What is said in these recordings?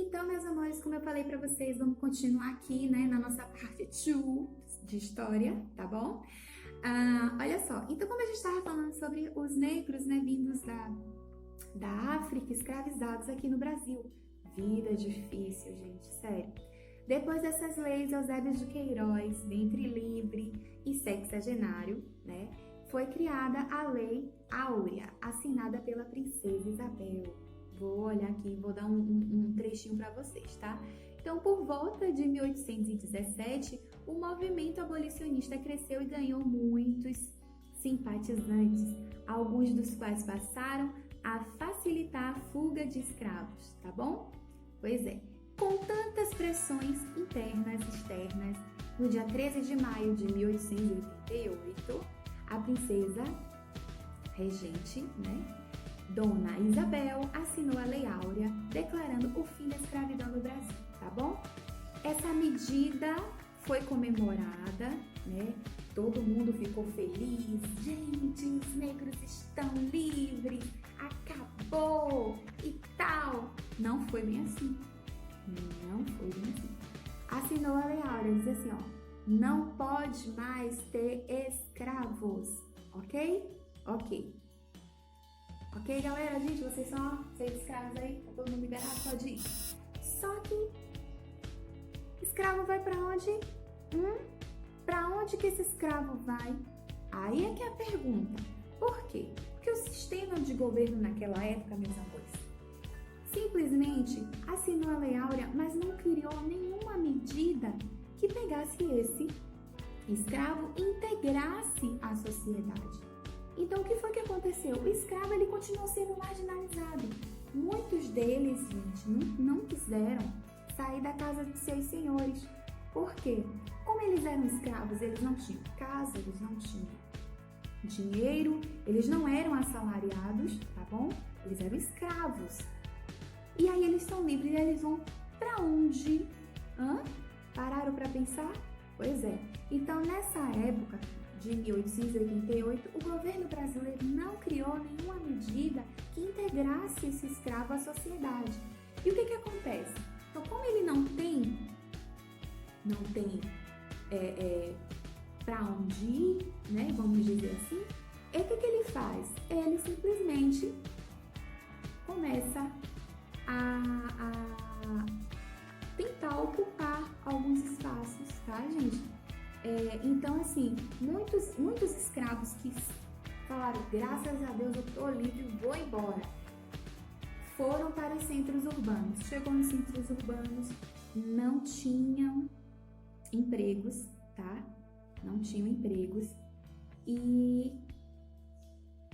Então, meus amores, como eu falei pra vocês, vamos continuar aqui, né, na nossa parte 2 de história, tá bom? Olha só, então como a gente estava falando sobre os negros, né, vindos da África, escravizados aqui no Brasil. Vida difícil, gente, sério. Depois dessas leis, Eusébio de Queiroz, ventre livre e sexagenário, né, foi criada a Lei Áurea, assinada pela princesa Isabel. Vou olhar aqui, vou dar um trechinho para vocês, tá? Então, por volta de 1817, o movimento abolicionista cresceu e ganhou muitos simpatizantes, alguns dos quais passaram a facilitar a fuga de escravos, tá bom? Pois é, com tantas pressões internas e externas, no dia 13 de maio de 1888, a princesa regente, né, Dona Isabel, assinou a Lei Áurea, declarando o fim da escravidão no Brasil, tá bom? Essa medida foi comemorada, né? Todo mundo ficou feliz. Gente, os negros estão livres, acabou e tal. Não foi bem assim. Não foi bem assim. Assinou a Lei Áurea, diz assim, ó, não pode mais ter escravos, ok? Ok. Ok, galera? Gente, vocês são 6 escravos aí, tá todo mundo liberado, pode ir. Só que escravo vai pra onde? Pra onde que esse escravo vai? Aí é que é a pergunta. Por quê? Porque o sistema de governo naquela época, meus amores, simplesmente assinou a Lei Áurea, mas não criou nenhuma medida que pegasse esse escravo e integrasse a sociedade. Então, o que foi que aconteceu? O escravo, ele continuou sendo marginalizado. Muitos deles, gente, não quiseram sair da casa de seus senhores. Por quê? Como eles eram escravos, eles não tinham casa, eles não tinham dinheiro, eles não eram assalariados, tá bom? Eles eram escravos. E aí eles são livres e eles vão pra onde? Pararam pra pensar? Pois é. Então, nessa época de 1888, o governo brasileiro não criou nenhuma medida que integrasse esse escravo à sociedade. E o que acontece? Então, como ele não tem para onde ir, né, vamos dizer assim, o que ele faz? Ele simplesmente começa a tentar ocupar alguns espaços, tá, gente? Então, assim, muitos escravos que falaram, graças a Deus eu tô livre, vou embora, foram para os centros urbanos. Chegou nos centros urbanos, não tinham empregos, tá? Não tinham empregos. E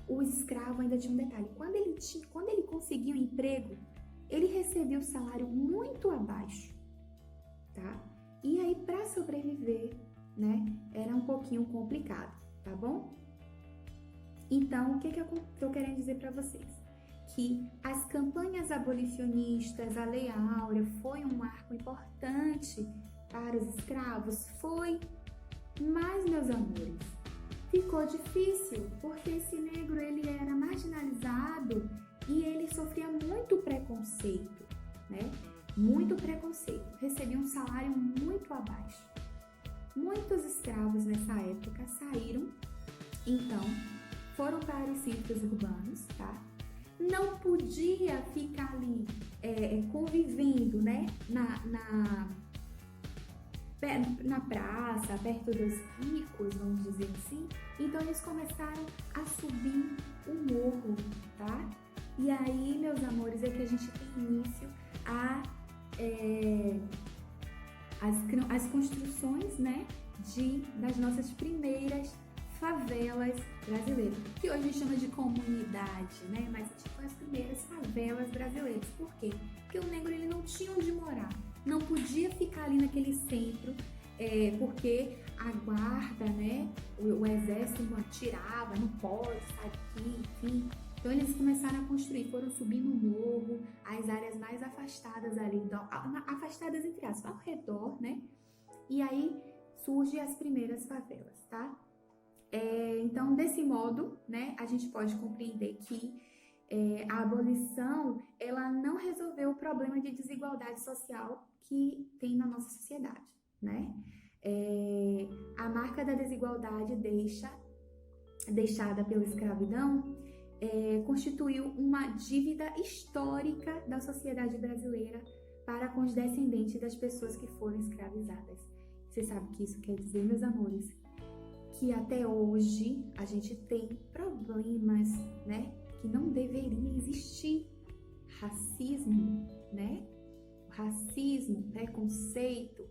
o escravo ainda tinha um detalhe. Quando ele conseguia um emprego, ele recebia o salário muito abaixo, tá? E aí, para sobreviver, né, era um pouquinho complicado, tá bom? Então, o que eu tô querendo dizer para vocês? Que as campanhas abolicionistas, a Lei Áurea, foi um marco importante para os escravos? Foi, mas, meus amores, ficou difícil, porque esse negro, ele era marginalizado e ele sofria muito preconceito, né? Muito preconceito, recebia um salário muito abaixo. Muitos escravos nessa época saíram, então foram para os centros urbanos, tá? Não podia ficar ali convivendo, né, na praça, perto dos ricos, vamos dizer assim. Então eles começaram a subir o morro, tá? E aí, meus amores, é que a gente tem início as construções, né, das nossas primeiras favelas brasileiras, que hoje a gente chama de comunidade, né, mas tipo as primeiras favelas brasileiras. Por quê? Porque o negro, ele não tinha onde morar, não podia ficar ali naquele centro, porque a guarda, né, o exército tirava, não pode sair daqui, enfim. Então eles começaram a construir, foram subindo o morro, as áreas mais afastadas ali, afastadas entre aspas, ao redor, né? E aí surgem as primeiras favelas, tá? Então, desse modo, né, a gente pode compreender que a abolição, ela não resolveu problema de desigualdade social que tem na nossa sociedade, né? A marca da desigualdade deixada pela escravidão constituiu uma dívida histórica da sociedade brasileira para com os descendentes das pessoas que foram escravizadas. Você sabe o que isso quer dizer, meus amores? Que até hoje a gente tem problemas, né? Que não deveria existir. Racismo, né? Racismo, preconceito,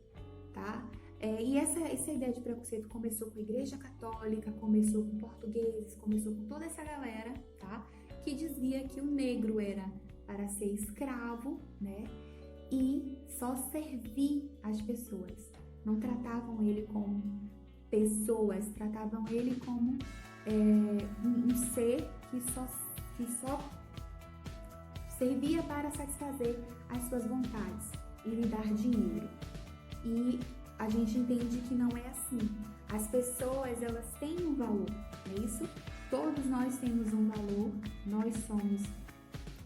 tá? E essa ideia de preconceito começou com a Igreja Católica, começou com portugueses, começou com toda essa galera, tá? Que dizia que o negro era para ser escravo, né? E só servir as pessoas. Não tratavam ele como pessoas, tratavam ele como um ser que só servia para satisfazer as suas vontades e lhe dar dinheiro. E a gente entende que não é assim. As pessoas, elas têm um valor, não é isso? Todos nós temos um valor, nós somos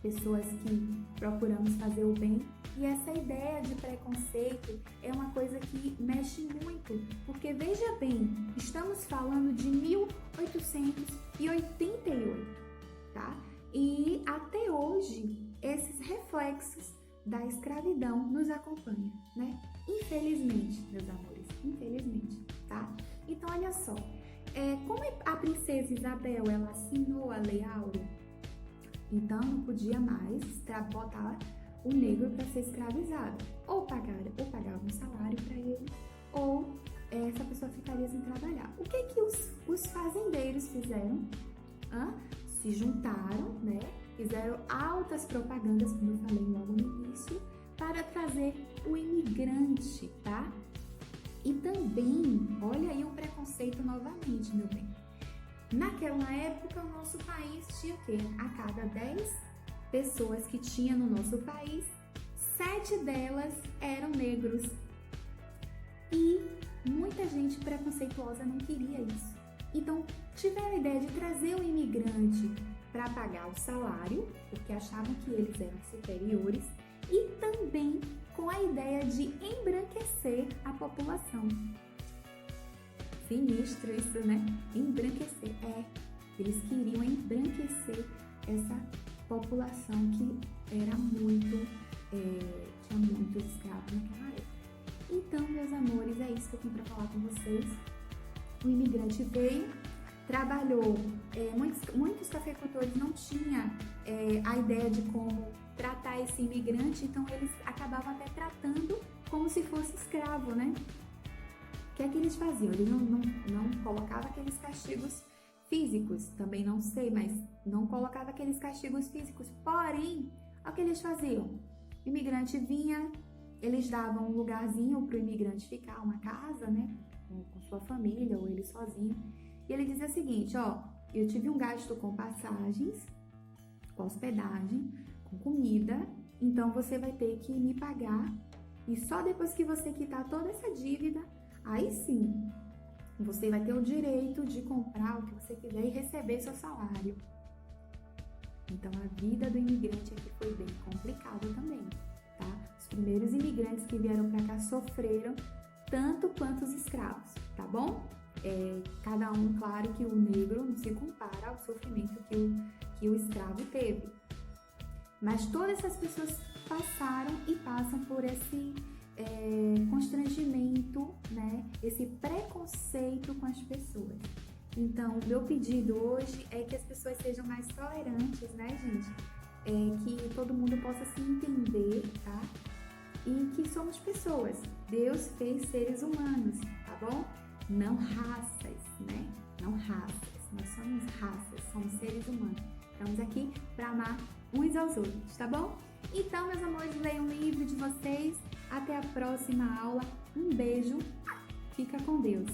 pessoas que procuramos fazer o bem. E essa ideia de preconceito é uma coisa que mexe muito, porque veja bem, estamos falando de 1888, tá? E até hoje, esses reflexos da escravidão nos acompanham, né? Infelizmente, meus amores, infelizmente, tá? Então, olha só, como a princesa Isabel, ela assinou a Lei Áurea, então não podia mais botar o negro para ser escravizado. Ou pagava um salário para ele, ou essa pessoa ficaria sem trabalhar. O que os fazendeiros fizeram? Se juntaram, né? Fizeram altas propagandas, como eu falei logo no início, para trazer o imigrante, tá? E também, olha aí o preconceito novamente, meu bem. Naquela época, o nosso país tinha o quê? A cada 10 pessoas que tinha no nosso país, 7 delas eram negros. E muita gente preconceituosa não queria isso. Então, tiveram a ideia de trazer o imigrante para pagar o salário, porque achavam que eles eram superiores, e também com a ideia de embranquecer a população. Sinistro isso, né? Embranquecer. Eles queriam embranquecer essa população que era tinha muitos escravos naquela época. Então, meus amores, é isso que eu tenho para falar com vocês. O imigrante veio, trabalhou, muitos cafeicultores não tinham a ideia de como tratar esse imigrante, então eles acabavam até tratando como se fosse escravo, né? O que é que eles faziam? Eles não colocavam aqueles castigos físicos, também não sei, mas não colocava aqueles castigos físicos. Porém, o que eles faziam? O imigrante vinha, eles davam um lugarzinho para o imigrante ficar, uma casa, né, com sua família ou ele sozinho. E ele dizia o seguinte, eu tive um gasto com passagens, com hospedagem, com comida, então você vai ter que me pagar e só depois que você quitar toda essa dívida, aí sim, você vai ter o direito de comprar o que você quiser e receber seu salário. Então, a vida do imigrante aqui foi bem complicada também, tá? Os primeiros imigrantes que vieram para cá sofreram tanto quanto os escravos, tá bom? Cada um, claro que o negro não se compara ao sofrimento que o escravo teve. Mas todas essas pessoas passaram e passam por esse constrangimento, né? Esse preconceito com as pessoas. Então, meu pedido hoje é que as pessoas sejam mais tolerantes, né, gente? Que todo mundo possa se entender, tá? E que somos pessoas. Deus fez seres humanos, tá bom? Não raças, né? Não raças. Nós somos raças, somos seres humanos. Estamos aqui para amar uns aos outros, tá bom? Então, meus amores, leiam um livro de vocês. Até a próxima aula. Um beijo. Fica com Deus.